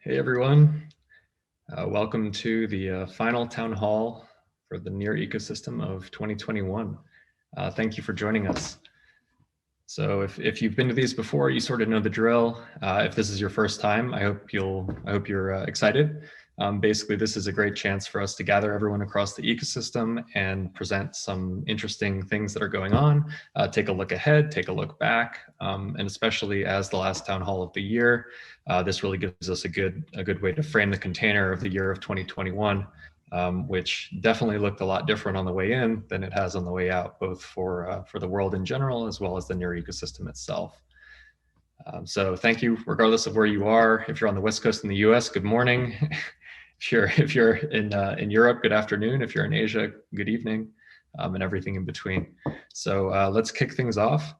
Hey everyone, welcome to the final town hall for the Near ecosystem of 2021. Thank you for joining us. So if you've been to these before, you sort of know the drill. If this is your first time, I hope you're excited. Basically, this is a great chance for us to gather everyone across the ecosystem and present some interesting things that are going on, take a look ahead, take a look back, and especially as the last town hall of the year, this really gives us a good way to frame the container of the year of 2021, which definitely looked a lot different on the way in than it has on the way out, both for the world in general, as well as the Near ecosystem itself. So thank you, regardless of where you are. If you're on the West Coast in the US, good morning. If you're in Europe, good afternoon. If you're in Asia, good evening, and everything in between. So let's kick things off.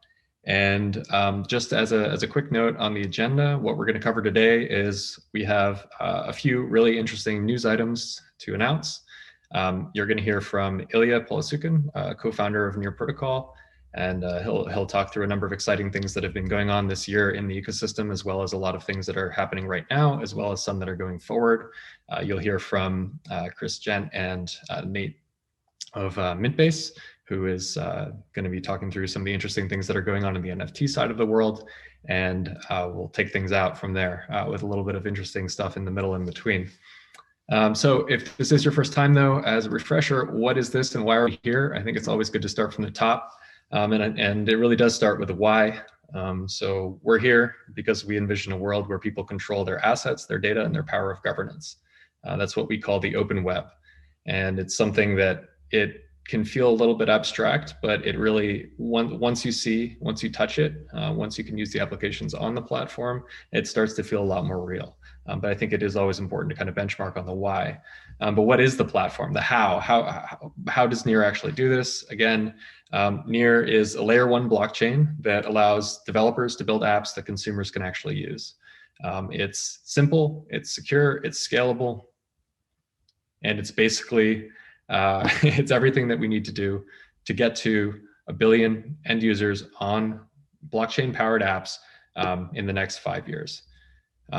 And just as a quick note on the agenda, what we're going to cover today is we have a few really interesting news items to announce. You're going to hear from Illia Polosukhin, co-founder of Near Protocol, and he'll talk through a number of exciting things that have been going on this year in the ecosystem, as well as a lot of things that are happening right now, as well as some that are going forward. You'll hear from Chris Ghent and Nate of Mintbase, who is going to be talking through some of the interesting things that are going on in the NFT side of the world. And we'll take things out from there with a little bit of interesting stuff in the middle in between. So if this is your first time though, as a refresher, what is this and why are we here? I think it's always good to start from the top. And it really does start with a why. So we're here because we envision a world where people control their assets, their data, and their power of governance. That's what we call the open web. And it's something that it can feel a little bit abstract, but it really, once you touch it, once you can use the applications on the platform, it starts to feel a lot more real. But I think it is always important to kind of benchmark on the why. But what is the platform? The how? How does Near actually do this? Again, Near is a layer 1 blockchain that allows developers to build apps that consumers can actually use. It's simple, it's secure, it's scalable, and it's basically it's everything that we need to do to get to 1 billion end users on blockchain-powered apps in the next 5 years.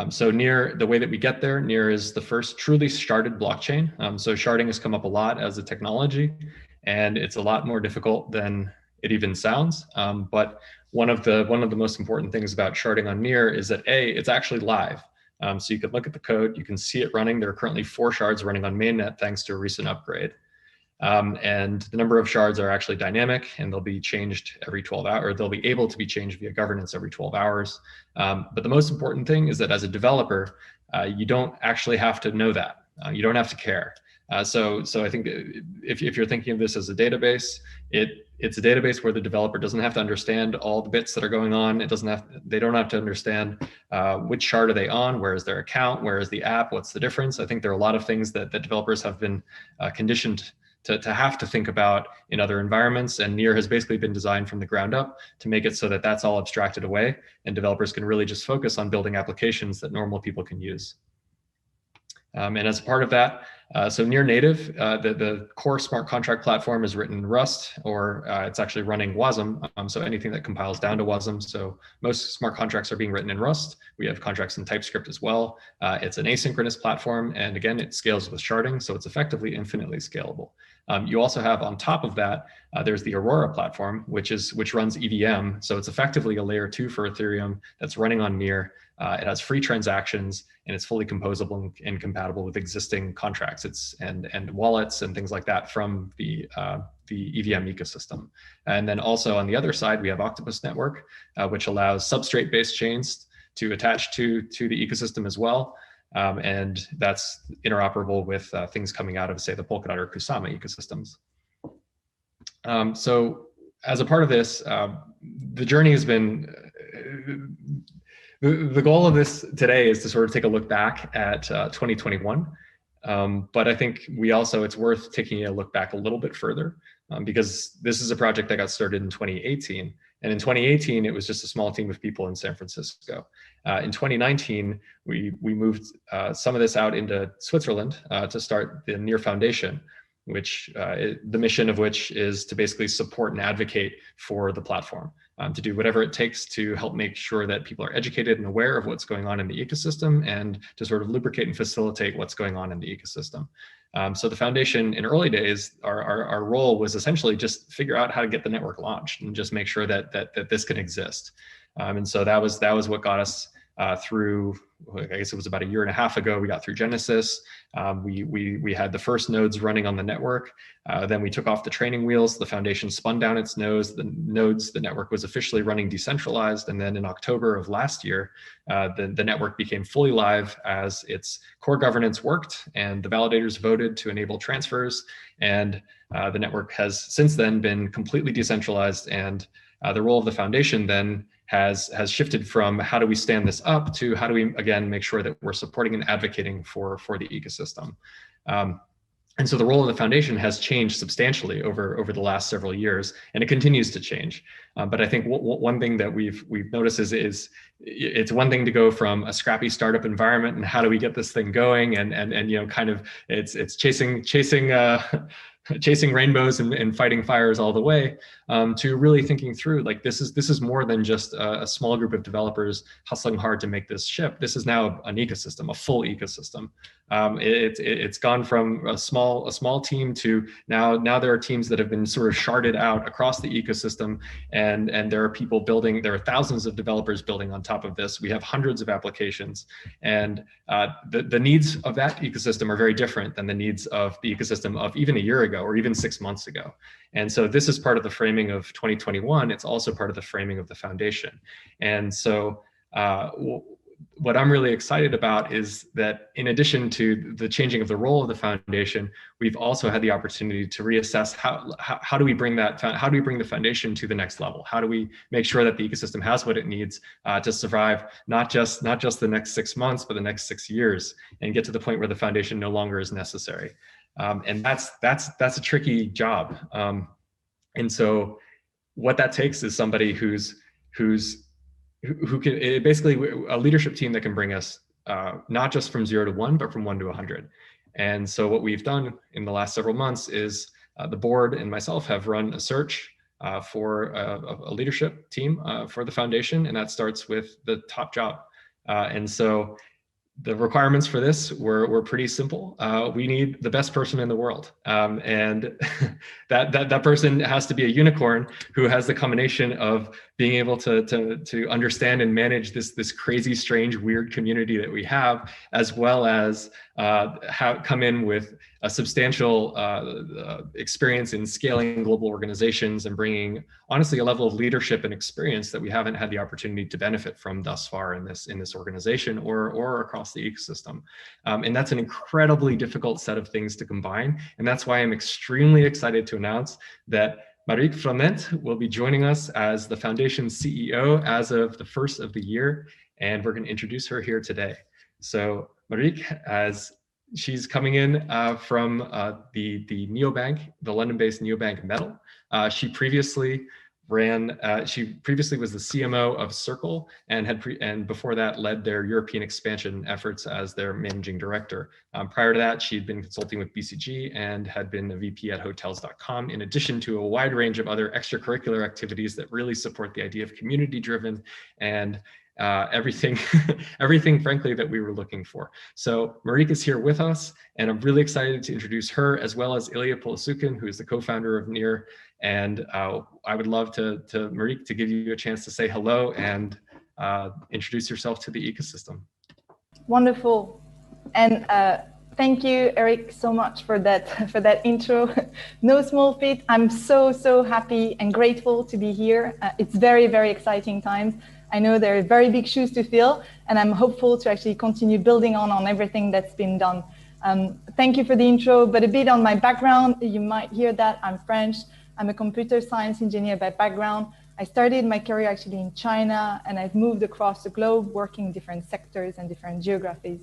So Near, the way that we get there, Near is the first truly sharded blockchain. So sharding has come up a lot as a technology, and it's a lot more difficult than it even sounds. But one of the most important things about sharding on Near is that it's actually live. So you can look at the code, you can see it running. There are currently 4 shards running on mainnet thanks to a recent upgrade. And the number of shards are actually dynamic, and they'll be changed every 12 hours, or they'll be able to be changed via governance every 12 hours. But the most important thing is that as a developer, you don't actually have to know that. You don't have to care. So I think if you're thinking of this as a database, it's a database where the developer doesn't have to understand all the bits that are going on. They don't have to understand which shard are they on, where is their account, where is the app, what's the difference. I think there are a lot of things that developers have been conditioned to have to think about in other environments, and Near has basically been designed from the ground up to make it so that that's all abstracted away, and developers can really just focus on building applications that normal people can use. And as a part of that, so Near native, the core smart contract platform is written in Rust, or it's actually running WASM, so anything that compiles down to WASM. So most smart contracts are being written in Rust. We have contracts in TypeScript as well. It's an asynchronous platform, and again, it scales with sharding, so it's effectively infinitely scalable. You also have on top of that, there's the Aurora platform, which runs EVM. So it's effectively a layer 2 for Ethereum that's running on Near. It has free transactions, and it's fully composable and compatible with existing contracts. And wallets and things like that from the EVM ecosystem. And then also on the other side, we have Octopus Network, which allows substrate-based chains to attach to the ecosystem as well. And that's interoperable with things coming out of, say, the Polkadot or Kusama ecosystems. So as a part of this, the journey has been, the goal of this today is to sort of take a look back at 2021. But I think it's worth taking a look back a little bit further because this is a project that got started in 2018. And in 2018, it was just a small team of people in San Francisco. In 2019, we moved some of this out into Switzerland to start the Near Foundation, which the mission of which is to basically support and advocate for the platform. to do whatever it takes to help make sure that people are educated and aware of what's going on in the ecosystem and to sort of lubricate and facilitate what's going on in the ecosystem. So the foundation in early days, our role was essentially just figure out how to get the network launched and just make sure that this can exist. And so that was what got us through, I guess it was about a year and a half ago, we got through Genesis. We had the first nodes running on the network. Then we took off the training wheels. The foundation spun down its nodes. The network was officially running decentralized. And then in October of last year, the network became fully live as its core governance worked and the validators voted to enable transfers. And the network has since then been completely decentralized. And the role of the foundation then has shifted from how do we stand this up to how do we, again, make sure that we're supporting and advocating for the ecosystem. And so the role of the foundation has changed substantially over the last several years, and it continues to change. But I think one thing that we've noticed is it's one thing to go from a scrappy startup environment and how do we get this thing going, and you know, kind of it's chasing rainbows and fighting fires all the way, to really thinking through, like, this is more than just a small group of developers hustling hard to make this ship. This is now an ecosystem, a full ecosystem. It's gone from a small team to now there are teams that have been sort of sharded out across the ecosystem, and there are people building. There are thousands of developers building on top of this. We have hundreds of applications, and the needs of that ecosystem are very different than the needs of the ecosystem of even a year ago or even 6 months ago. And so this is part of the framing of 2021. It's also part of the framing of the foundation. And so what I'm really excited about is that in addition to the changing of the role of the foundation, we've also had the opportunity to reassess how do we bring the foundation to the next level? How do we make sure that the ecosystem has what it needs to survive, not just the next 6 months, but the next 6 years, and get to the point where the foundation no longer is necessary. And that's a tricky job. And so what that takes is somebody who can basically a leadership team that can bring us not just from 0 to 1, but from 1 to 100. And so what we've done in the last several months is the board and myself have run a search for a leadership team for the foundation, and that starts with the top job. And so the requirements for this were pretty simple. We need the best person in the world. And that person has to be a unicorn who has the combination of being able to understand and manage this crazy, strange, weird community that we have, as well as come in with a substantial experience in scaling global organizations and bringing, honestly, a level of leadership and experience that we haven't had the opportunity to benefit from thus far in this organization or across the ecosystem. And that's an incredibly difficult set of things to combine. And that's why I'm extremely excited to announce that Marieke Flament will be joining us as the Foundation's CEO as of the 1st of the year. And we're going to introduce her here today. So Marieke, she's coming in from the neobank, the London-based neobank Metal. She previously was the CMO of Circle and before that led their European expansion efforts as their managing director. Prior to that, she'd been consulting with BCG and had been a VP at hotels.com, in addition to a wide range of other extracurricular activities that really support the idea of community-driven and everything, frankly, that we were looking for. So Marieke is here with us, and I'm really excited to introduce her, as well as Illia Polosukhin, who is the co-founder of Near. And I would love to Marieke, to give you a chance to say hello and introduce yourself to the ecosystem. Wonderful. And thank you, Erik, so much for that intro. No small feat. I'm so happy and grateful to be here. It's very, very exciting times. I know there are very big shoes to fill, and I'm hopeful to actually continue building on everything that's been done. Thank you for the intro, but a bit on my background. You might hear that I'm French. I'm a computer science engineer by background. I started my career actually in China, and I've moved across the globe working in different sectors and different geographies.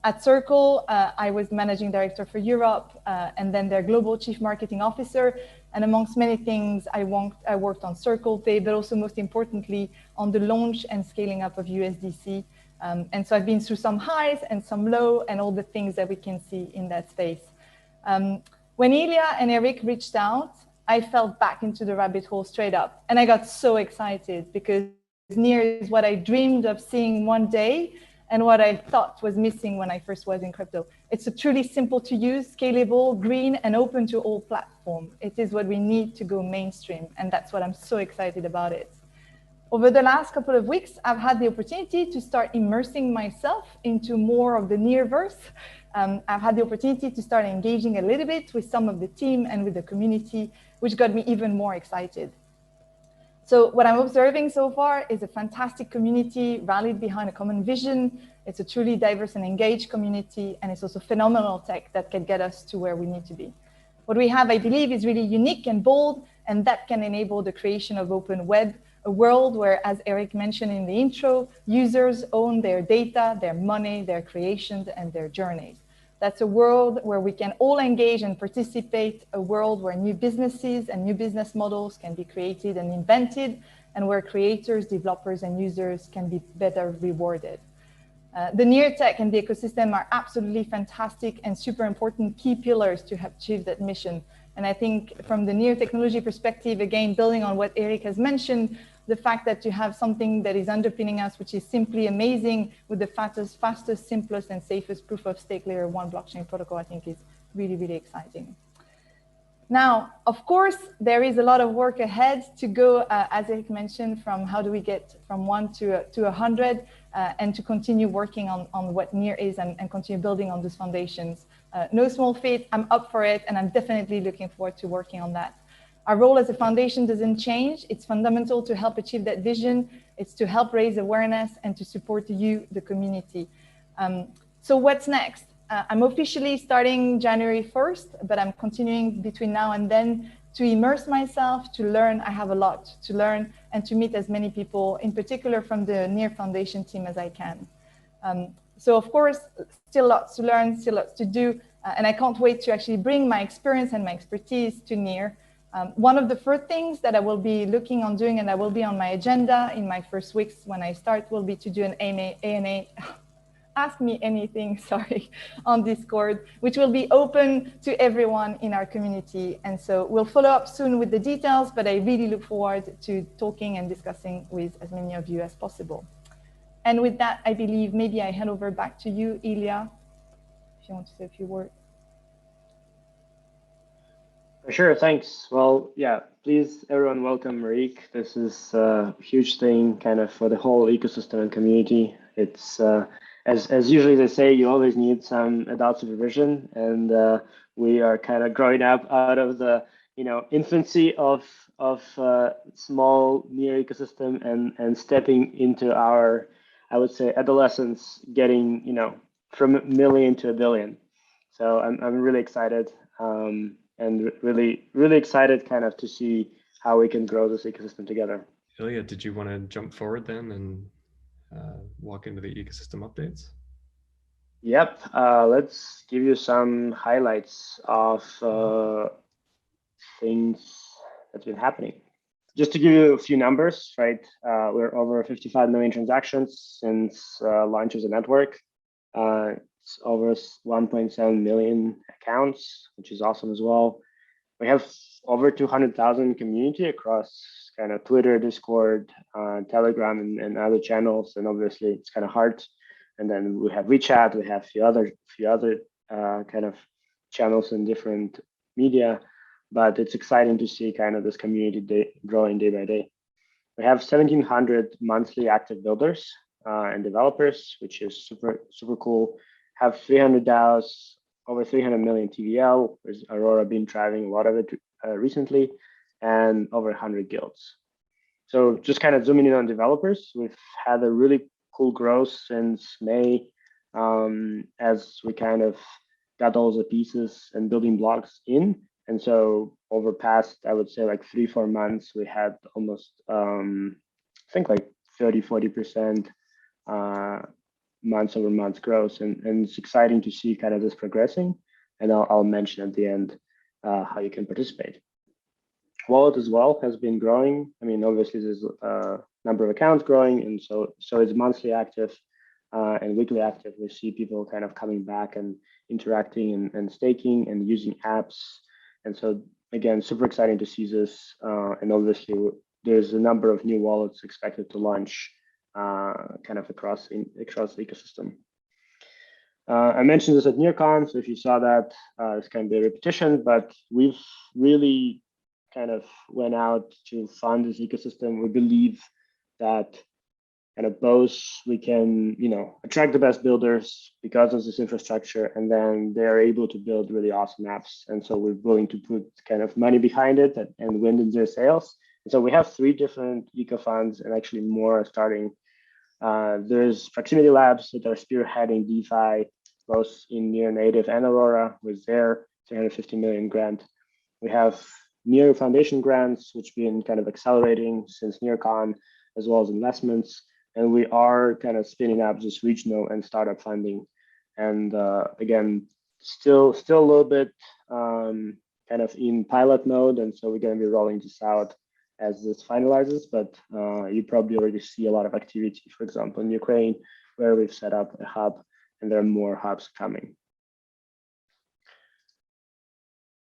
At Circle, I was managing director for Europe, and then their global chief marketing officer. And amongst many things, I worked on Circle Pay, but also most importantly, on the launch and scaling up of USDC. And so I've been through some highs and some low and all the things that we can see in that space. When Illia and Erik reached out, I fell back into the rabbit hole straight up. And I got so excited because Near is what I dreamed of seeing one day and what I thought was missing when I first was in crypto. It's a truly simple to use, scalable, green, and open to all platforms. It is what we need to go mainstream. And that's what I'm so excited about it. Over the last couple of weeks, I've had the opportunity to start immersing myself into more of the Nearverse. I've had the opportunity to start engaging a little bit with some of the team and with the community, which got me even more excited. So what I'm observing so far is a fantastic community rallied behind a common vision. It's a truly diverse and engaged community, and it's also phenomenal tech that can get us to where we need to be. What we have, I believe, is really unique and bold, and that can enable the creation of open web, a world where, as Erik mentioned in the intro, users own their data, their money, their creations, and their journeys. That's a world where we can all engage and participate, a world where new businesses and new business models can be created and invented, and where creators, developers, and users can be better rewarded. The Near tech and the ecosystem are absolutely fantastic and super important key pillars to have achieved that mission. And I think from the Near technology perspective, again, building on what Erik has mentioned, the fact that you have something that is underpinning us, which is simply amazing with the fastest, simplest, and safest proof of stake layer 1 blockchain protocol, I think is really, really exciting. Now, of course, there is a lot of work ahead to go, as Erik mentioned, from how do we get from 1 to 100, and to continue working on what Near is and continue building on those foundations. No small feat, I'm up for it, and I'm definitely looking forward to working on that. Our role as a foundation doesn't change. It's fundamental to help achieve that vision. It's to help raise awareness and to support you, the community. So what's next? I'm officially starting January 1st, but I'm continuing between now and then to immerse myself, to learn. I have a lot to learn and to meet as many people, in particular from the Near Foundation team, as I can. So of course, still lots to learn, still lots to do, and I can't wait to actually bring my experience and my expertise to Near. One of the first things that I will be looking on doing, and that will be on my agenda in my first weeks when I start, will be to do an ANA, ask me anything, sorry, on Discord, which will be open to everyone in our community. And so we'll follow up soon with the details, but I really look forward to talking and discussing with as many of you as possible. And with that, I believe maybe I hand over back to you, Illia, if you want to say a few words. For sure, thanks. Well, yeah, please, everyone, welcome Marieke. This is a huge thing kind of for the whole ecosystem and community. It's, as usually they say, you always need some adult supervision, and we are kind of growing up out of the, infancy of small Near ecosystem and stepping into our, I would say, adolescence, getting, from a million to a billion. So I'm really excited. And really, really excited kind of to see how we can grow this ecosystem together. Illia, did you want to jump forward then and walk into the ecosystem updates? Yep, let's give you some highlights of things that's been happening. Just to give you a few numbers, right? We're over 55 million transactions since launch of the network. It's over 1.7 million accounts, which is awesome as well. We have over 200,000 community across kind of Twitter, Discord, Telegram, and other channels. And obviously, it's kind of hard. And then we have WeChat. We have a few other kind of channels in different media. But it's exciting to see kind of this community growing day by day. We have 1,700 monthly active builders and developers, which is super cool. Have 300 DAOs, over 300 million TVL. There's Aurora been driving a lot of it recently, and over 100 guilds. So just kind of zooming in on developers, we've had a really cool growth since May, as we kind of got all the pieces and building blocks in. And so over past, I would say like 3-4 months, we had almost, I think like 30-40% months over month growth, and it's exciting to see kind of this progressing. And I'll mention at the end how you can participate. Wallet as well has been growing. I mean, obviously there's a number of accounts growing, and so it's monthly active and weekly active. We see people kind of coming back and interacting and staking and using apps. And so again, super exciting to see this. And obviously, there's a number of new wallets expected to launch kind of across the ecosystem. I mentioned this at NearCon, so if you saw that, it's kind of a repetition, but we've really kind of went out to fund this ecosystem. We believe that kind of both we can, attract the best builders because of this infrastructure, and then they're able to build really awesome apps. And so we're willing to put kind of money behind it and win in their sales. And so we have 3 different eco funds, and actually more are starting. There's Proximity Labs that are spearheading DeFi, both in Near Native and Aurora, with their 350 million grant. We have Near Foundation grants, which been kind of accelerating since NearCon, as well as investments. And we are kind of spinning up this regional and startup funding. And again, still a little bit kind of in pilot mode. And so we're going to be rolling this out as this finalizes, but you probably already see a lot of activity, for example, in Ukraine, where we've set up a hub, and there are more hubs coming.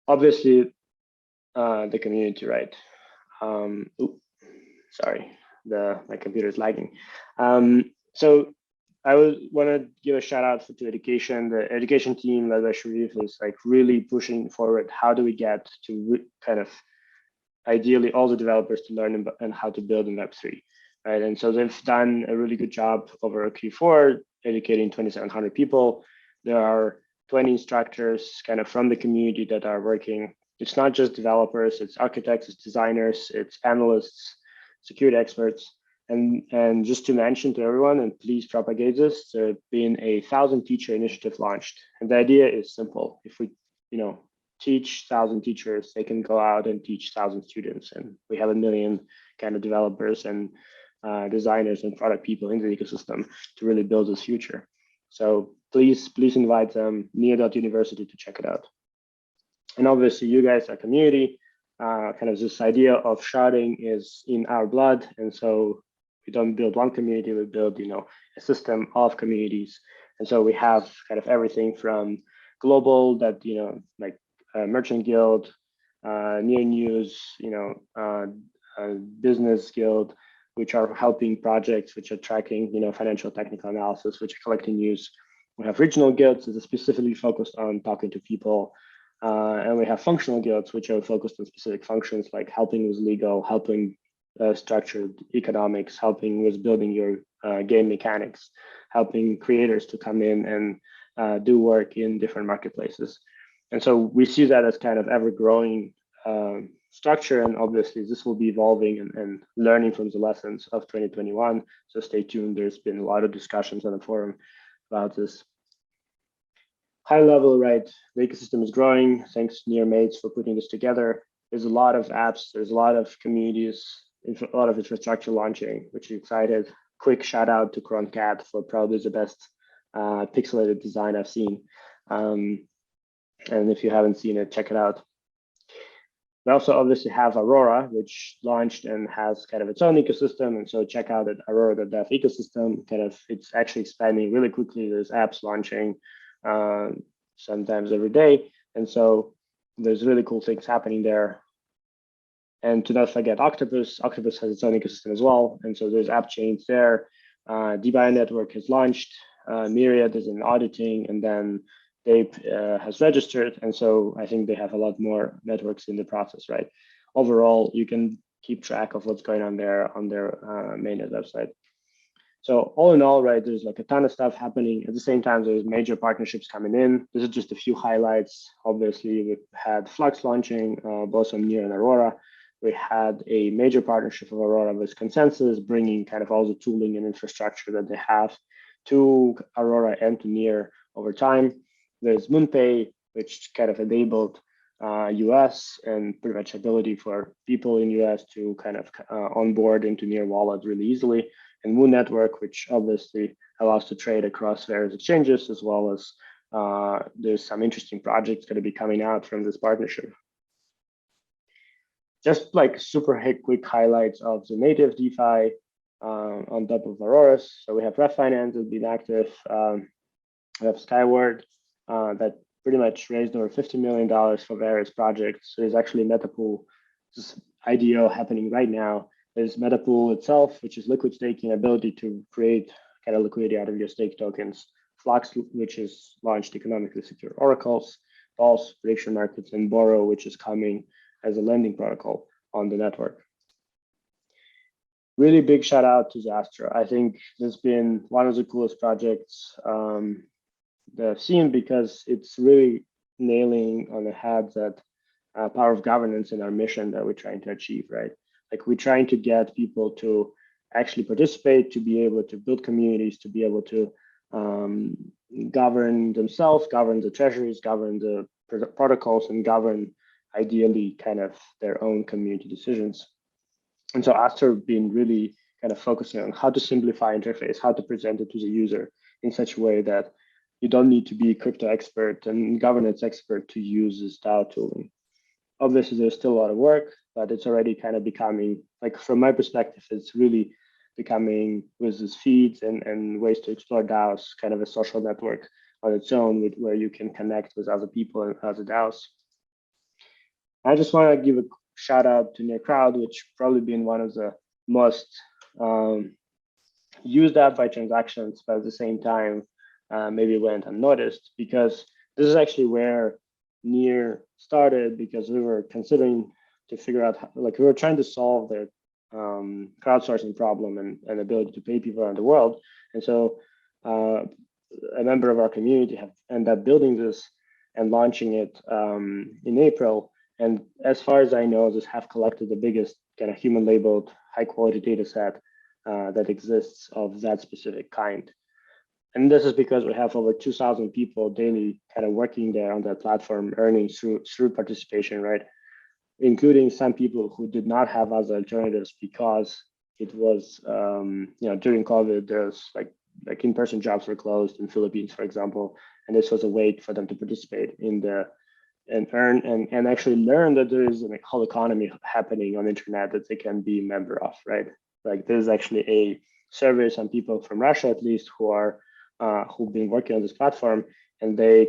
Obviously, the community, right? Sorry, my computer is lagging. So I want to give a shout out to education. The education team led by Sharif is like really pushing forward. How do we get to kind of ideally all the developers to learn and how to build in Web3, right? And so they've done a really good job over Q4, educating 2,700 people. There are 20 instructors kind of from the community that are working. It's not just developers, it's architects, it's designers, it's analysts, security experts. And just to mention to everyone, and please propagate this, there have been 1,000 teacher initiative launched. And the idea is simple. If we, teach 1,000 teachers, they can go out and teach 1,000 students. And we have 1 million kind of developers and designers and product people in the ecosystem to really build this future. So please invite them, Neo.University, to check it out. And obviously you guys are community, kind of this idea of sharding is in our blood. And so we don't build one community, we build, a system of communities. And so we have kind of everything from global that, like Merchant Guild, Near News, Business Guild, which are helping projects, which are tracking, financial technical analysis, which are collecting news. We have regional guilds that are specifically focused on talking to people. And we have functional guilds, which are focused on specific functions like helping with legal, helping structured economics, helping with building your game mechanics, helping creators to come in and do work in different marketplaces. And so we see that as kind of ever-growing structure, and obviously this will be evolving and learning from the lessons of 2021. So stay tuned. There's been a lot of discussions on the forum about this. High level, right? The ecosystem is growing. Thanks Near Mates for putting this together. There's a lot of apps. There's a lot of communities, a lot of infrastructure launching, which is excited. Quick shout out to CronCat for probably the best pixelated design I've seen. And if you haven't seen it, check it out. We also obviously have Aurora, which launched and has kind of its own ecosystem. And so check out the Aurora.dev ecosystem. It's actually expanding really quickly. There's apps launching sometimes every day. And so there's really cool things happening there. And to not forget Octopus. Octopus has its own ecosystem as well. And so there's app chains there. DBI Network has launched. Myriad is in auditing, and then Ape has registered. And so I think they have a lot more networks in the process, right? Overall, you can keep track of what's going on there on their mainnet website. So all in all, right, there's like a ton of stuff happening. At the same time, there's major partnerships coming in. This is just a few highlights. Obviously, we've had Flux launching, both on Near and Aurora. We had a major partnership of Aurora with Consensus, bringing kind of all the tooling and infrastructure that they have to Aurora and to Near over time. There's MoonPay, which kind of enabled US and pretty much ability for people in US to kind of onboard into Near Wallet really easily. And Moon Network, which obviously allows to trade across various exchanges, as well as there's some interesting projects going to be coming out from this partnership. Just like super quick highlights of the native DeFi on top of Aurora's. So we have Ref Finance that's been active. We have Skyward that pretty much raised over $50 million for various projects. So there's actually MetaPool, this IDO happening right now. There's MetaPool itself, which is liquid staking, ability to create kind of liquidity out of your stake tokens. Flux, which is launched economically secure oracles, Pulse, prediction markets, and Borrow, which is coming as a lending protocol on the network. Really big shout out to Zastra. I think this has been one of the coolest projects that I've seen, because it's really nailing on the head that power of governance in our mission that we're trying to achieve, right? Like, we're trying to get people to actually participate, to be able to build communities, to be able to govern themselves, govern the treasuries, govern the protocols, and govern ideally kind of their own community decisions. And so Astra have been really kind of focusing on how to simplify interface, how to present it to the user in such a way that you don't need to be a crypto expert and governance expert to use this DAO tooling. Obviously, there's still a lot of work, but it's already kind of becoming, like, from my perspective, it's really becoming, with these feeds and ways to explore DAOs, kind of a social network on its own, where you can connect with other people and other DAOs. I just want to give a shout out to NearCrowd, which probably been one of the most used app by transactions, but at the same time, maybe went unnoticed, because this is actually where Near started, because we were considering to figure out how, like, we were trying to solve the crowdsourcing problem and ability to pay people around the world. And so a member of our community have ended up building this and launching it in April. And as far as I know, this have collected the biggest kind of human labeled high quality data set that exists of that specific kind. And this is because we have over 2,000 people daily kind of working there on that platform, earning through participation, right? Including some people who did not have other alternatives because it was, during COVID, there's like in-person jobs were closed in Philippines, for example, and this was a way for them to participate in and earn and actually learn that there is a whole economy happening on the internet that they can be a member of, right? Like, there's actually a survey, some people from Russia at least, who've been working on this platform, and they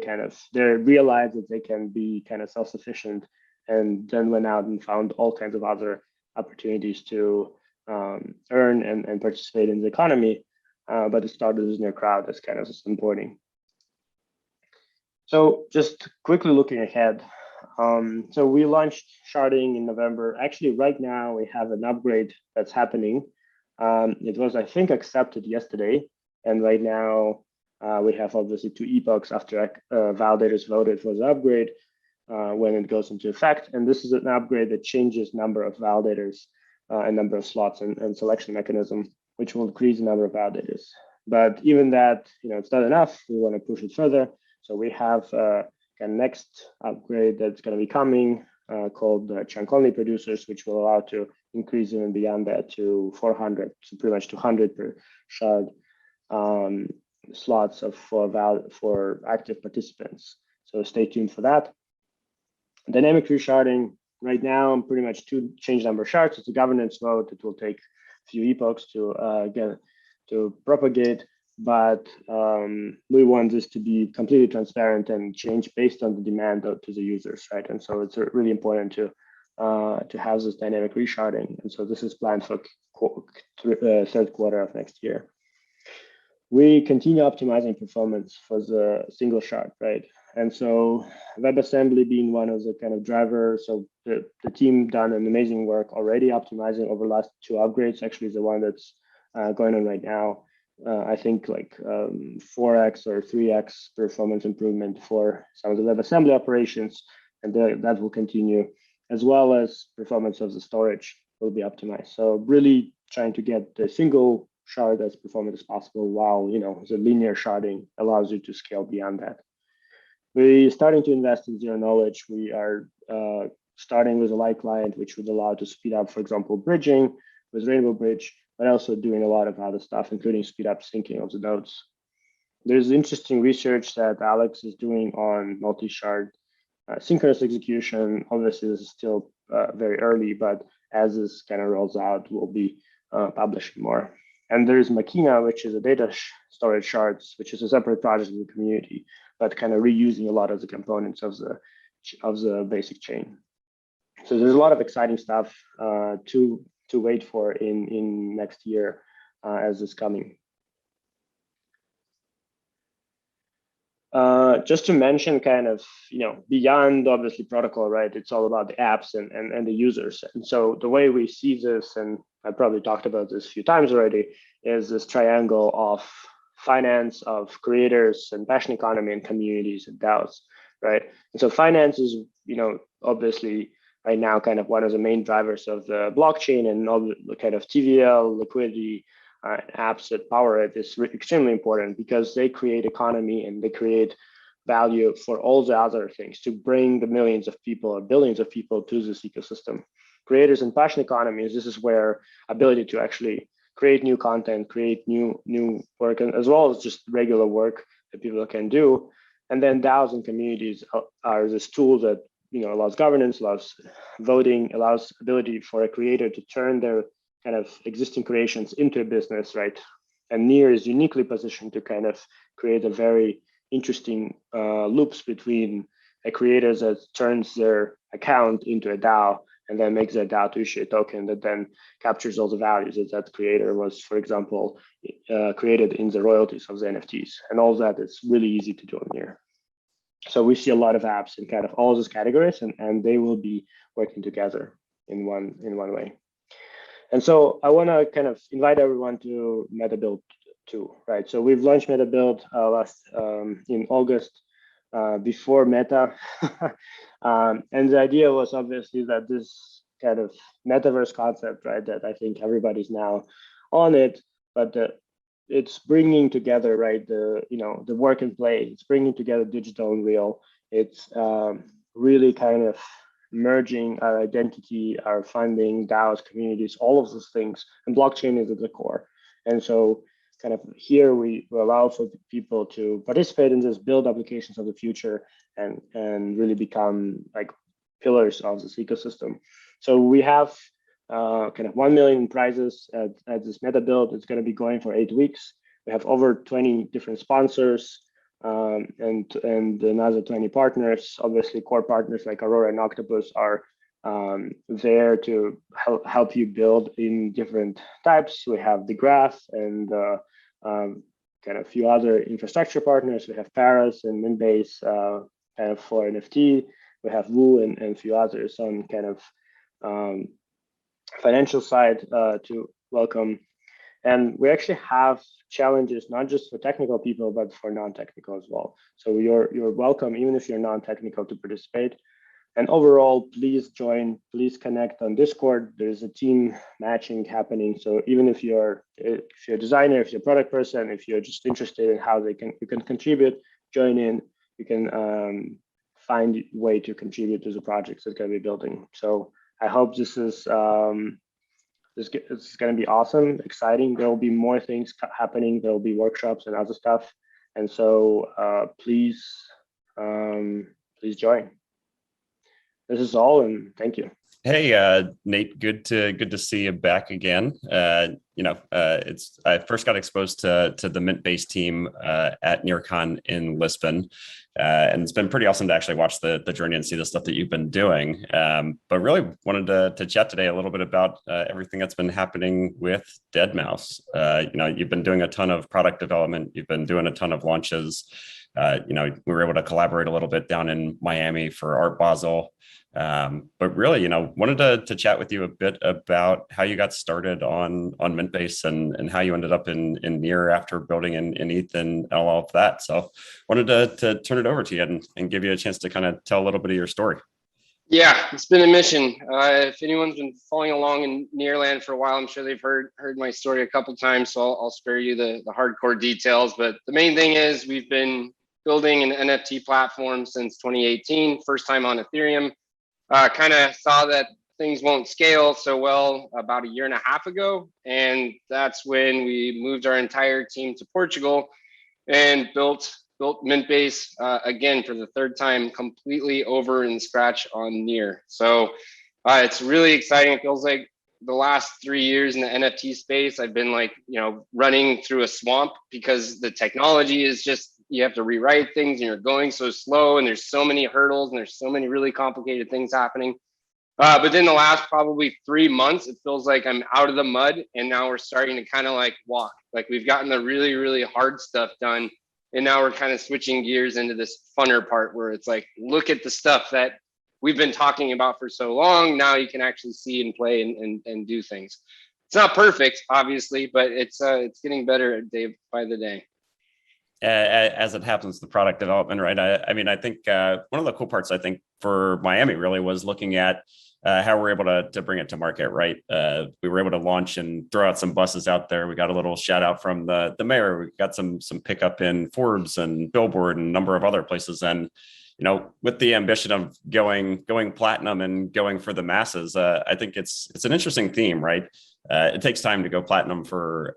realized that they can be kind of self-sufficient, and then went out and found all kinds of other opportunities to earn and participate in the economy. But it started as NearCrowd as kind of just onboarding. So just quickly looking ahead. So we launched sharding in November. Actually, right now we have an upgrade that's happening. It was, I think, accepted yesterday. And right now we have obviously 2 epochs after validators voted for the upgrade when it goes into effect. And this is an upgrade that changes number of validators and number of slots and selection mechanism, which will increase the number of validators. But even that, it's not enough. We want to push it further. So we have a next upgrade that's going to be coming called chunk-only producers, which will allow to increase even beyond that to 400, so pretty much 200 per shard slots for active participants. So stay tuned for that. Dynamic resharding, right now, I'm pretty much to change number of shards. It's a governance vote. It will take a few epochs to propagate, but we want this to be completely transparent and change based on the demand to the users, right? And so it's really important to have this dynamic resharding. And so this is planned for third quarter of next year. We continue optimizing performance for the single shard, right? And so WebAssembly being one of the kind of drivers. So the team done an amazing work already optimizing over the last 2 upgrades. Actually, the one that's going on right now, I think like 4x or 3x performance improvement for some of the WebAssembly operations, and that will continue, as well as performance of the storage will be optimized. So really trying to get the single shard as performant as possible, while the linear sharding allows you to scale beyond that. We're starting to invest in zero knowledge. We are starting with a light client, which would allow to speed up, for example, bridging with Rainbow Bridge, but also doing a lot of other stuff, including speed up syncing of the nodes. There's interesting research that Alex is doing on multi-shard synchronous execution. Obviously, this is still very early, but as this kind of rolls out, we'll be publishing more. And there's Machina, which is a data storage shards, which is a separate project in the community, but kind of reusing a lot of the components of the basic chain. So there's a lot of exciting stuff to wait for in next year as it's coming. Just to mention kind of, beyond obviously protocol, right? It's all about the apps and the users. And so the way we see this, and I probably talked about this a few times already, is this triangle of finance, of creators and passion economy and communities and DAOs, right? And so finance is, obviously right now kind of one of the main drivers of the blockchain, and all the kind of TVL, liquidity, apps that power it is extremely important because they create economy and they create value for all the other things to bring the millions of people or billions of people to this ecosystem. Creators and passion economies, this is where ability to actually create new content, create new work, and as well as just regular work that people can do. And then DAOs and communities are this tool that allows governance, allows voting, allows ability for a creator to turn their kind of existing creations into a business, right? And Near is uniquely positioned to kind of create a very interesting loops between a creator that turns their account into a DAO and then makes that DAO to issue a token that then captures all the values that creator was, for example, created in the royalties of the NFTs. And all that is really easy to do on Near. So we see a lot of apps in kind of all those categories, and they will be working together in one way. And so I want to kind of invite everyone to MetaBUILD too, right? So we've launched MetaBUILD in August before Meta. And the idea was obviously that this kind of metaverse concept, right, that I think everybody's now on it, but it's bringing together, right, the work and play. It's bringing together digital and real. It's really kind of merging our identity, our funding, DAOs, communities, all of those things, and blockchain is at the core. And so kind of here we allow for people to participate in this, build applications of the future, and really become like pillars of this ecosystem. So we have kind of 1 million prizes at this MetaBUILD. It's going to be going for 8 weeks. We have over 20 different sponsors, and another 20 partners. Obviously, core partners like Aurora and Octopus are there to help you build in different types. We have the Graph and kind of a few other infrastructure partners. We have Paras and Mintbase kind of for NFT. We have Woo and a few others on kind of financial side to welcome. And we actually have challenges, not just for technical people, but for non-technical as well. So you're welcome, even if you're non-technical, to participate. And overall, please join, please connect on Discord. There's a team matching happening. So even if you're a designer, if you're a product person, if you're just interested in how you can contribute, join in. You can find a way to contribute to the projects that going to be building. So I hope this is it's going to be awesome, exciting. There will be more things happening. There will be workshops and other stuff. And so please join. This is all, and thank you. Hey, Nate, good to see you back again. I first got exposed to the Mintbase team at NearCon in Lisbon, and it's been pretty awesome to actually watch the journey and see the stuff that you've been doing. But really wanted to chat today a little bit about everything that's been happening with deadmau5. You've been doing a ton of product development. You've been doing a ton of launches. We were able to collaborate a little bit down in Miami for Art Basel. But really, wanted to chat with you a bit about how you got started on Mintbase and how you ended up in Near after building in ETH and all of that. So wanted to turn it over to you and give you a chance to kind of tell a little bit of your story. Yeah, it's been a mission. If anyone's been following along in Nearland for a while, I'm sure they've heard my story a couple of times, so I'll spare you the hardcore details. But the main thing is we've been building an NFT platform since 2018, first time on Ethereum. Kind of saw that things won't scale so well about 1.5 years ago. And that's when we moved our entire team to Portugal and built Mintbase again for the third time, completely over and scratch on Near. So it's really exciting. It feels like the last 3 years in the NFT space, I've been running through a swamp because the technology is just you have to rewrite things and you're going so slow and there's so many hurdles and there's so many really complicated things happening. But then the last probably 3 months, it feels like I'm out of the mud and now we're starting to kind of like walk. Like we've gotten the really, really hard stuff done. And now we're kind of switching gears into this funner part where it's like, look at the stuff that we've been talking about for so long. Now you can actually see and play and do things. It's not perfect, obviously, but it's getting better day by the day. As it happens, the product development, right? I mean, I think one of the cool parts, I think, for Miami really was looking at how we're able to bring it to market, right? We were able to launch and throw out some buses out there. We got a little shout out from the mayor. We got some pickup in Forbes and Billboard and a number of other places. And you know, with the ambition of going platinum and going for the masses, I think it's an interesting theme, right? It takes time to go platinum for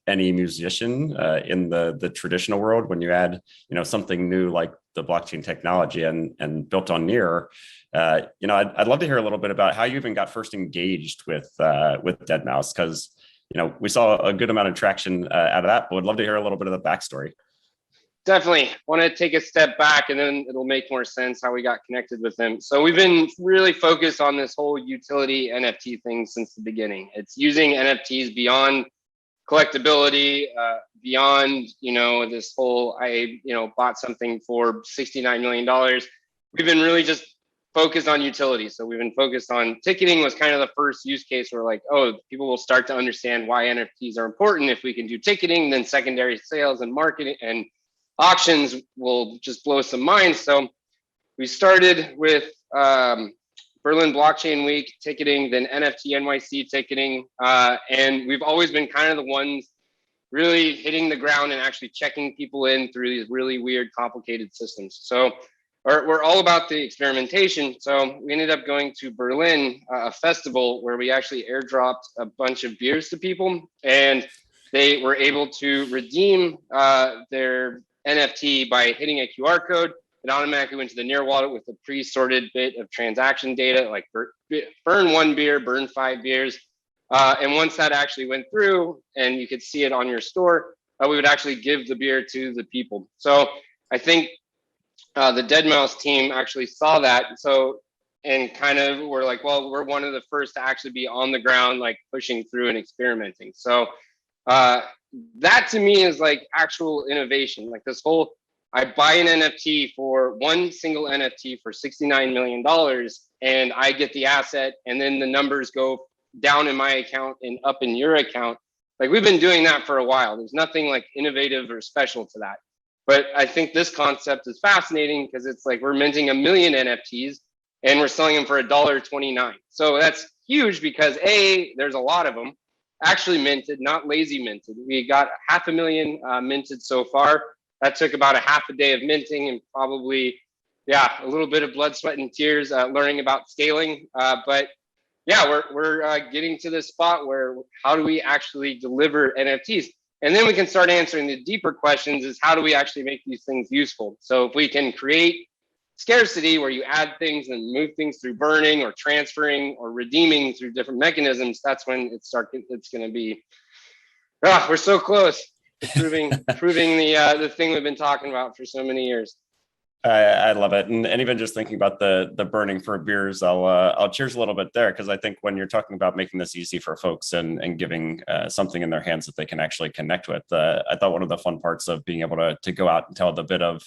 any musician in the traditional world. When you add, you know, something new like the blockchain technology and built on Near, you know, I'd love to hear a little bit about how you even got first engaged with deadmau5, because you know we saw a good amount of traction out of that. But would love to hear a little bit of the backstory. Definitely want to take a step back and then it'll make more sense how we got connected with them. So we've been really focused on this whole utility NFT thing since the beginning. It's using NFTs beyond collectability, beyond, you know, this whole, bought something for $69 million. We've been really just focused on utility. So we've been focused on ticketing was kind of the first use case where like, oh, people will start to understand why NFTs are important. If we can do ticketing, then secondary sales and marketing and auctions will just blow some minds. So we started with Berlin Blockchain Week ticketing, then NFT NYC ticketing. And we've always been kind of the ones really hitting the ground and actually checking people in through these really weird, complicated systems. So we're all about the experimentation. So we ended up going to Berlin, a festival where we actually airdropped a bunch of beers to people and they were able to redeem their NFT by hitting a QR code. It automatically went to the Near wallet with a pre-sorted bit of transaction data, like burn 1 beer, burn 5 beers. And once that actually went through and you could see it on your store, we would actually give the beer to the people. So I think the deadmau5 team actually saw that. So, and kind of were like, well, we're one of the first to actually be on the ground, like pushing through and experimenting. So that to me is like actual innovation. Like this whole, I buy an NFT for one single NFT for $69 million and I get the asset and then the numbers go down in my account and up in your account. Like we've been doing that for a while. There's nothing like innovative or special to that. But I think this concept is fascinating because it's like we're minting 1 million NFTs and we're selling them for $1.29. So that's huge because A, there's a lot of them actually minted, not lazy minted. We got 500,000 minted so far. That took about a half a day of minting and probably, yeah, a little bit of blood, sweat, and tears learning about scaling. But yeah, we're getting to this spot where how do we actually deliver NFTs? And then we can start answering the deeper questions is how do we actually make these things useful? So if we can create scarcity where you add things and move things through burning or transferring or redeeming through different mechanisms, that's when it's going to be, we're so close to proving the thing we've been talking about for so many years. I love it. And even just thinking about the burning for beers, I'll cheers a little bit there, because I think when you're talking about making this easy for folks and giving something in their hands that they can actually connect with, I thought one of the fun parts of being able to go out and tell the bit of,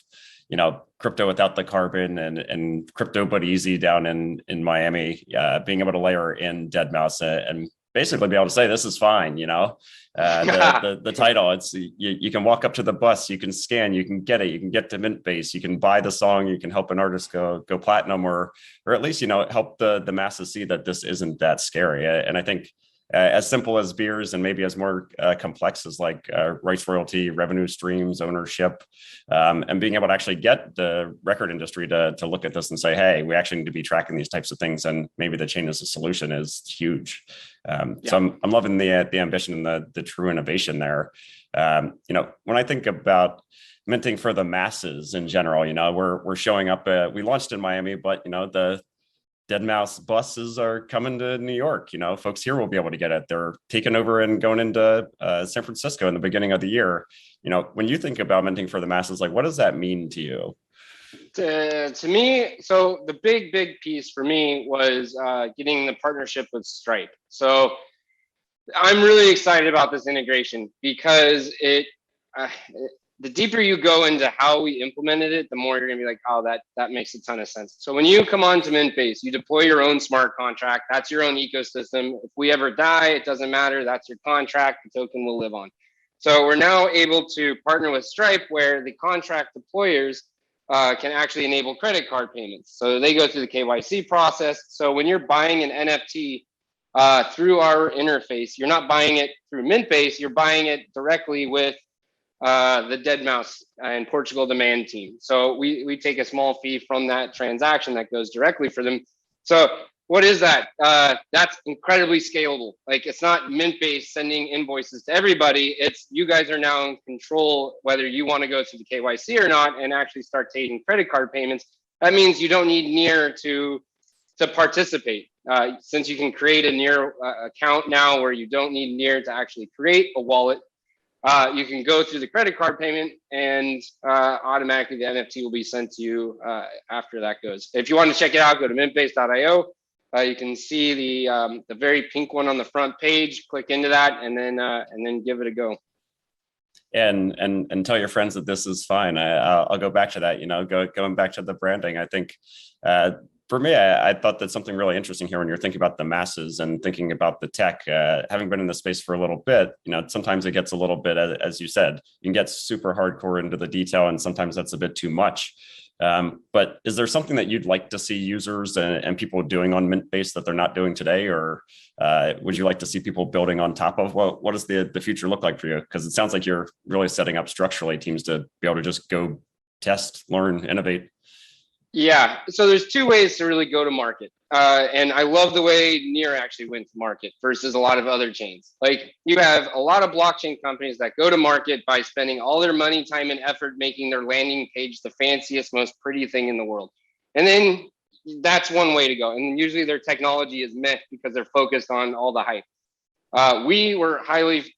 you know, crypto without the carbon and crypto but easy down in Miami, being able to layer in deadmau5 and basically be able to say this is fine, you know. The title, it's you can walk up to the bus, you can scan, you can get it, you can get to Mintbase, you can buy the song, you can help an artist go platinum, or at least, you know, help the masses see that this isn't that scary. And I think as simple as beers and maybe as more complex as like rights royalty, revenue streams, ownership, and being able to actually get the record industry to look at this and say, hey, we actually need to be tracking these types of things, and maybe the chain as a solution is huge. So I'm loving the ambition and the true innovation there. You know, when I think about minting for the masses in general, you know, we're showing up. We launched in Miami, but you know, the Dead Mouse buses are coming to New York. Folks here will be able to get it. They're taking over and going into San Francisco in the beginning of the year. When you think about minting for the masses, like, what does that mean to you? To me, so the big piece for me was getting the partnership with Stripe. So I'm really excited about this integration because the deeper you go into how we implemented it, the more you're gonna be like, oh, that makes a ton of sense. So when you come on to Mintbase, you deploy your own smart contract. That's your own ecosystem. If we ever die, it doesn't matter. That's your contract. The token will live on. So we're now able to partner with Stripe, where the contract deployers can actually enable credit card payments. So they go through the KYC process. So when you're buying an NFT through our interface, you're not buying it through Mintbase. You're buying it directly with the Dead Mouse and Portugal demand team. So we take a small fee from that transaction that goes directly for them. So what is that? That's incredibly scalable. Like, it's not Mintbase sending invoices to everybody. It's you guys are now in control whether you want to go through the KYC or not and actually start taking credit card payments. That means you don't need Near to participate. Since you can create a Near account now where you don't need Near to actually create a wallet, you can go through the credit card payment and automatically the NFT will be sent to you after that goes. If you want to check it out, go to mintbase.io. You can see the very pink one on the front page. Click into that and then give it a go. And tell your friends that this is fine. I'll go back to that. Going back to the branding. I think for me, I thought that's something really interesting here when you're thinking about the masses and thinking about the tech. Having been in the space for a little bit, sometimes it gets a little bit, as you said, you can get super hardcore into the detail, and sometimes that's a bit too much. But is there something that you'd like to see users and people doing on Mintbase that they're not doing today, or would you like to see people building on top of? What does the future look like for you? Because it sounds like you're really setting up structurally teams to be able to just go test, learn, innovate. Yeah, so there's two ways to really go to market. And I love the way Near actually went to market versus a lot of other chains. Like, you have a lot of blockchain companies that go to market by spending all their money, time, and effort making their landing page the fanciest, most pretty thing in the world. And then that's one way to go. And usually their technology is meh because they're focused on all the hype. We were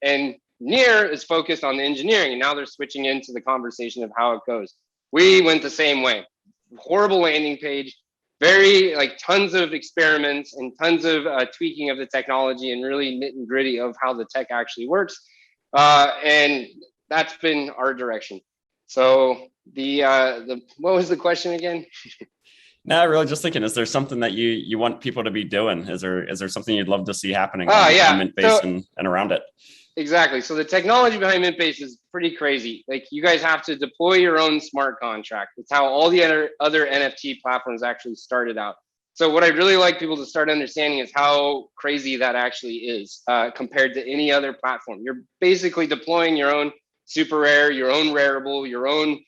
and Near is focused on the engineering, and now they're switching into the conversation of how it goes. We went the same way. Horrible landing page, very tons of experiments and tons of tweaking of the technology and really nit and gritty of how the tech actually works. And that's been our direction. So what was the question again? No, really just thinking, is there something that you want people to be doing? Is there something you'd love to see happening on Mintbase and around it? Exactly. So the technology behind Mintbase is pretty crazy. Like, you guys have to deploy your own smart contract. It's how all the other NFT platforms actually started out. So what I'd really like people to start understanding is how crazy that actually is compared to any other platform. You're basically deploying your own super rare, your own rareable, your own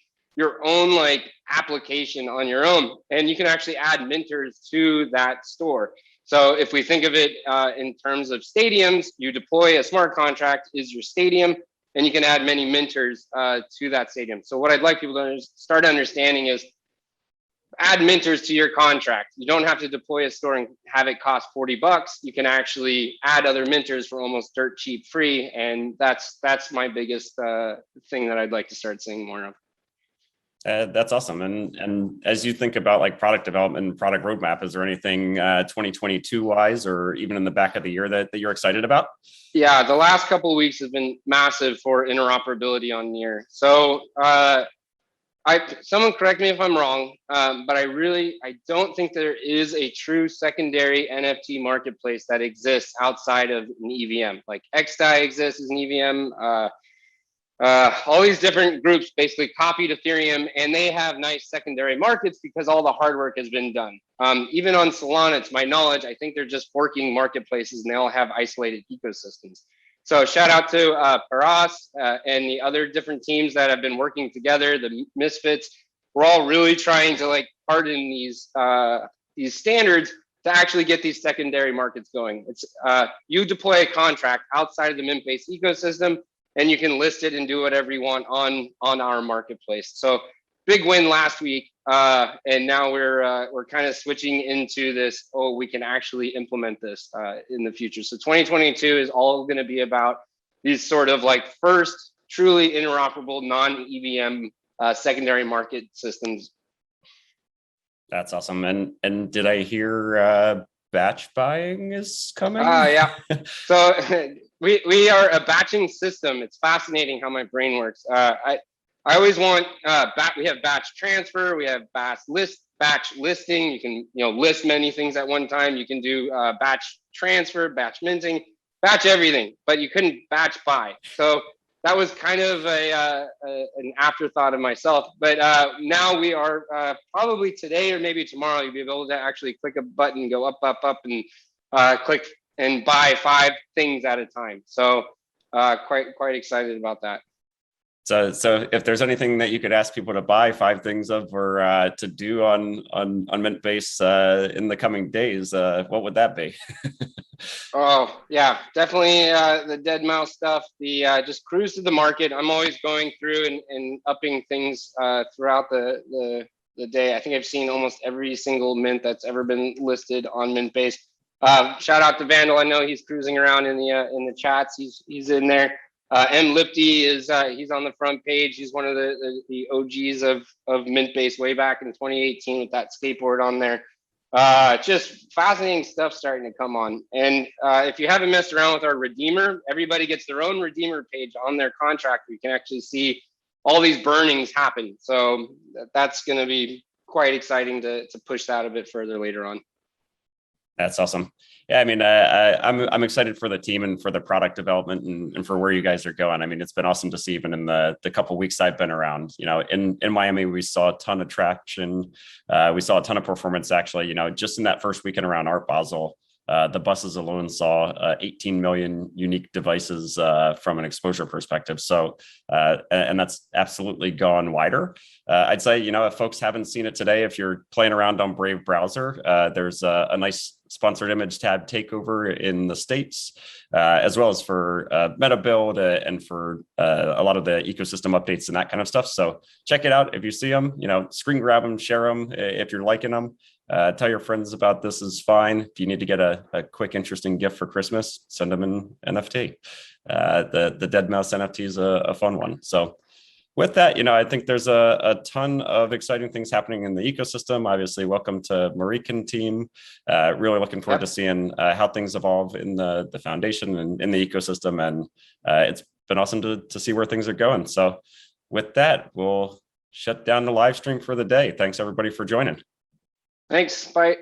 application on your own, and you can actually add minters to that store. So if we think of it in terms of stadiums, you deploy a smart contract is your stadium, and you can add many minters to that stadium. So what I'd like people to start understanding is add minters to your contract. You don't have to deploy a store and have it cost $40. You can actually add other minters for almost dirt cheap free. And that's my biggest thing that I'd like to start seeing more of. That's awesome. And as you think about product development and product roadmap, is there anything 2022 wise or even in the back of the year that you're excited about? Yeah, the last couple of weeks have been massive for interoperability on Near. So someone correct me if I'm wrong, but I don't think there is a true secondary NFT marketplace that exists outside of an EVM. Like XDAI exists as an EVM. All these different groups basically copied Ethereum, and they have nice secondary markets because all the hard work has been done. Even on Solana, to my knowledge, I think they're just forking marketplaces and they all have isolated ecosystems. So shout out to Paras and the other different teams that have been working together, the Misfits. We're all really trying to harden these standards to actually get these secondary markets going. It's you deploy a contract outside of the Mintbase ecosystem, and you can list it and do whatever you want on our marketplace. So big win last week, and now we're kind of switching into this. Oh, we can actually implement this in the future. So 2022 is all going to be about these sort of like first truly interoperable non-EVM secondary market systems. That's awesome. And did I hear batch buying is coming? Yeah. So we are a batching system. It's fascinating how my brain works. I always want we have batch transfer, we have batch listing. You can list many things at one time. You can do batch transfer, batch minting, batch everything, but you couldn't batch buy. So that was kind of an afterthought of myself. But now we are probably today or maybe tomorrow, you'll be able to actually click a button, go up, and click and buy 5 things at a time. So quite excited about that. So if there's anything that you could ask people to buy 5 things of or to do on Mintbase in the coming days, what would that be? Oh yeah, definitely the dead mouse stuff. The just cruise to the market. I'm always going through and upping things throughout the day. I think I've seen almost every single mint that's ever been listed on Mintbase. Shout out to Vandal. I know he's cruising around in the chats. He's in there. M. Lipty is he's on the front page. He's one of the OGs of Mintbase way back in 2018 with that skateboard on there. Just fascinating stuff starting to come on. And if you haven't messed around with our Redeemer, everybody gets their own Redeemer page on their contract. You can actually see all these burnings happen. So that's going to be quite exciting to push that a bit further later on. That's awesome. Yeah, I mean, I'm excited for the team and for the product development and for where you guys are going. I mean, it's been awesome to see even in the couple of weeks I've been around. In Miami, we saw a ton of traction. We saw a ton of performance actually. Just in that first weekend around Art Basel, the buses alone saw 18 million unique devices from an exposure perspective. So, and that's absolutely gone wider. I'd say, if folks haven't seen it today, if you're playing around on Brave browser, there's a nice sponsored image tab takeover in the States, as well as for MetaBUILD and for a lot of the ecosystem updates and that kind of stuff. So check it out. If you see them, screen grab them, share them if you're liking them. Tell your friends about this is fine. If you need to get a quick, interesting gift for Christmas, send them an NFT. The Dead Mouse NFT is a fun one. So with that, I think there's a ton of exciting things happening in the ecosystem. Obviously, welcome to Marieke team. Really looking forward to seeing how things evolve in the foundation and in the ecosystem. And it's been awesome to see where things are going. So with that, we'll shut down the live stream for the day. Thanks, everybody, for joining. Thanks. Bye.